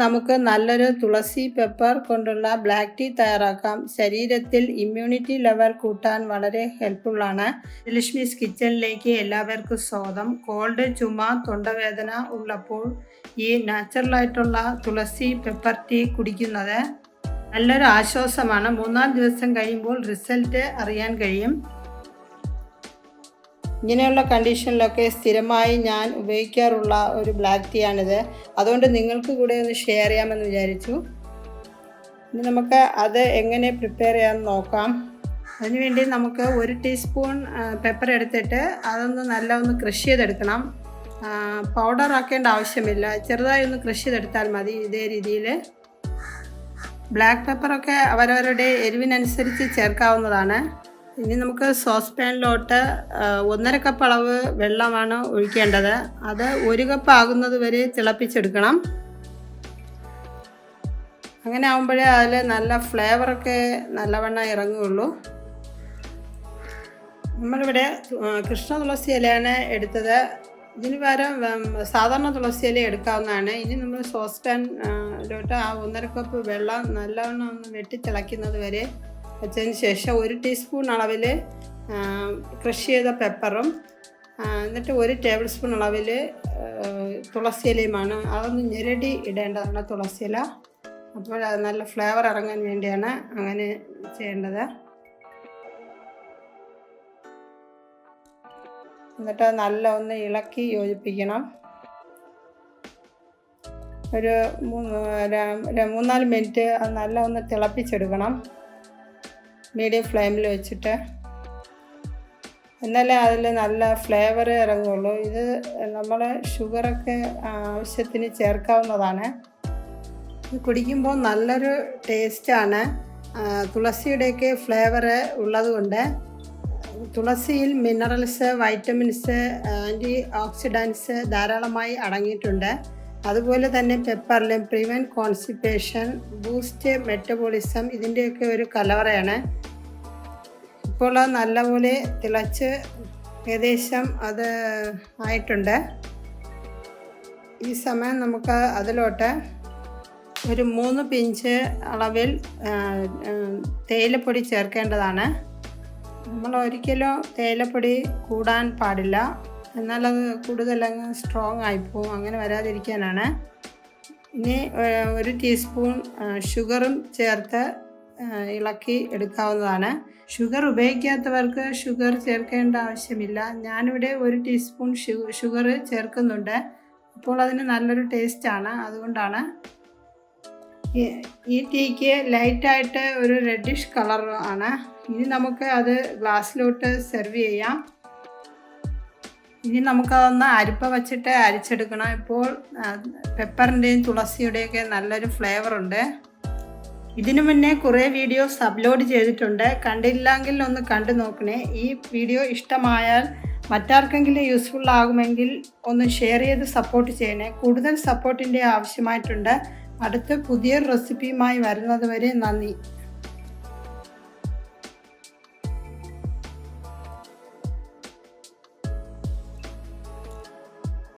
നമുക്ക് നല്ലൊരു തുളസി പെപ്പർ കൊണ്ടുള്ള ബ്ലാക്ക് ടീ തയ്യാറാക്കാം. ശരീരത്തിൽ ഇമ്മ്യൂണിറ്റി ലെവൽ കൂട്ടാൻ വളരെ ഹെൽപ്ഫുള്ളാണ്. ലക്ഷ്മീസ് കിച്ചണിലേക്ക് എല്ലാവർക്കും സ്വാഗതം. കോൾഡ്, ചുമ, തൊണ്ടവേദന ഉള്ളപ്പോൾ ഈ നാച്ചുറലായിട്ടുള്ള തുളസി പെപ്പർ ടീ കുടിക്കുന്നത് നല്ലൊരു ആശ്വാസമാണ്. 3-4 ദിവസം കഴിയുമ്പോൾ റിസൾട്ട് അറിയാൻ കഴിയും. ഇങ്ങനെയുള്ള കണ്ടീഷനിലൊക്കെ സ്ഥിരമായി ഞാൻ ഉപയോഗിക്കാറുള്ള ഒരു ബ്ലാക്ക് ടീ ആണിത്. അതുകൊണ്ട് നിങ്ങൾക്ക് കൂടെ ഒന്ന് ഷെയർ ചെയ്യാമെന്ന് വിചാരിച്ചു. ഇനി നമുക്ക് അത് എങ്ങനെ പ്രിപ്പയർ ചെയ്യാമെന്ന് നോക്കാം. അതിനുവേണ്ടി നമുക്ക് 1 ടീസ്പൂൺ പെപ്പർ എടുത്തിട്ട് അതൊന്ന് നല്ല ഒന്ന് ക്രഷ് ചെയ്തെടുക്കണം. പൗഡർ ആക്കേണ്ട ആവശ്യമില്ല, ചെറുതായി ഒന്ന് ക്രഷ് ചെയ്തെടുത്താൽ മതി. ഇതേ രീതിയിൽ ബ്ലാക്ക് പെപ്പറൊക്കെ അവരവരുടെ എരിവിനനുസരിച്ച് ചേർക്കാവുന്നതാണ്. ഇനി നമുക്ക് സോസ് പാനിലോട്ട് 1.5 കപ്പ് അളവ് വെള്ളമാണ് ഒഴിക്കേണ്ടത്. അത് 1 കപ്പ് ആകുന്നത് വരെ തിളപ്പിച്ചെടുക്കണം. അങ്ങനെ ആകുമ്പോഴേ അതിൽ നല്ല ഫ്ലേവറൊക്കെ നല്ലവണ്ണം ഇറങ്ങുകയുള്ളൂ. നമ്മളിവിടെ കൃഷ്ണ തുളസി ഇലയാണ് എടുത്തത്. ഇതിന് പകരം സാധാരണ തുളസി ഇല എടുക്കാവുന്നതാണ്. ഇനി നമ്മൾ സോസ് പാനിലോട്ട് ആ 1.5 കപ്പ് വെള്ളം നല്ലവണ്ണം ഒന്ന് വെട്ടിത്തിളയ്ക്കുന്നത് വരെ വെച്ചതിന് ശേഷം 1 ടീസ്പൂൺ അളവിൽ ക്രഷ് ചെയ്ത പെപ്പറും എന്നിട്ട് 1 ടേബിൾ സ്പൂൺ അളവിൽ തുളസി ഇലയുമാണ്. അതൊന്ന് ഞെരടി ഇടേണ്ടതാണ് തുളസി ഇല. അപ്പോൾ അത് നല്ല ഫ്ലേവർ ഇറങ്ങാൻ വേണ്ടിയാണ് അങ്ങനെ ചെയ്യേണ്ടത്. എന്നിട്ട് നല്ല ഒന്ന് ഇളക്കി യോജിപ്പിക്കണം. ഒരു 3-4 മിനിറ്റ് അത് നല്ല ഒന്ന് തിളപ്പിച്ചെടുക്കണം മീഡിയം ഫ്ലെയിമിൽ വെച്ചിട്ട്. എന്നാലേ അതിൽ നല്ല ഫ്ലേവർ ഇറങ്ങുള്ളൂ. ഇത് നമ്മൾ ഷുഗറൊക്കെ ആവശ്യത്തിന് ചേർക്കാവുന്നതാണ്. ഇത് കുടിക്കുമ്പോൾ നല്ലൊരു ടേസ്റ്റാണ്. തുളസിയുടെയൊക്കെ ഫ്ലേവർ ഉള്ളതുകൊണ്ട് തുളസിയിൽ മിനറൽസ്, വൈറ്റമിൻസ്, ആൻറ്റി ഓക്സിഡൻസ് ധാരാളമായി അടങ്ങിയിട്ടുണ്ട്. അതുപോലെ തന്നെ പെപ്പറിലും പ്രിവെൻറ്റ് കോൺസ്റ്റിപ്പേഷൻ, ബൂസ്റ്റ് മെറ്റബോളിസം ഇതിൻ്റെയൊക്കെ ഒരു കലവറയാണ്. ഇപ്പോൾ നല്ലപോലെ തിളച്ച് ഏകദേശം അത് ആയിട്ടുണ്ട്. ഈ സമയം നമുക്ക് അതിലോട്ട് ഒരു 3 പിഞ്ച് അളവിൽ തേയിലപ്പൊടി ചേർക്കേണ്ടതാണ്. നമ്മൾ ഒരിക്കലും തേയിലപ്പൊടി കൂടാൻ പാടില്ല, എന്നാലത് കൂടുതലങ്ങ് സ്ട്രോങ് ആയിപ്പോവും. അങ്ങനെ വരാതിരിക്കാനാണ്. ഇനി 1 ടീസ്പൂൺ ഷുഗറും ചേർത്ത് ഇളക്കി എടുക്കാവുന്നതാണ്. ഷുഗർ ഉപയോഗിക്കാത്തവർക്ക് ഷുഗർ ചേർക്കേണ്ട ആവശ്യമില്ല. ഞാനിവിടെ 1 ടീസ്പൂൺ ഷുഗർ ചേർക്കുന്നുണ്ട്. അപ്പോൾ അതിന് നല്ലൊരു ടേസ്റ്റാണ്. അതുകൊണ്ടാണ്. ഈ ടീക്ക് ലൈറ്റായിട്ട് ഒരു റെഡിഷ് കളർ ആണ്. ഇനി നമുക്ക് അത് ഗ്ലാസ്സിലോട്ട് സെർവ് ചെയ്യാം. ഇനി നമുക്കതൊന്ന് അരിപ്പ വച്ചിട്ട് അരിച്ചെടുക്കണം. ഇപ്പോൾ പെപ്പറിൻ്റെയും തുളസിയുടെയൊക്കെ നല്ലൊരു ഫ്ലേവറുണ്ട്. ഇതിനു മുന്നേ കുറേ വീഡിയോസ് അപ്ലോഡ് ചെയ്തിട്ടുണ്ട്. കണ്ടില്ലെങ്കിൽ ഒന്ന് കണ്ടു നോക്കണേ. ഈ വീഡിയോ ഇഷ്ടമായാൽ മറ്റാർക്കെങ്കിലും യൂസ്ഫുൾ ആകുമെങ്കിൽ ഒന്ന് ഷെയർ ചെയ്ത് സപ്പോർട്ട് ചെയ്യണേ. കൂടുതൽ സപ്പോർട്ടിൻ്റെ ആവശ്യമായിട്ടുണ്ട്. അടുത്ത പുതിയൊരു റെസിപ്പിയുമായി വരുന്നത് വരെ നന്ദി.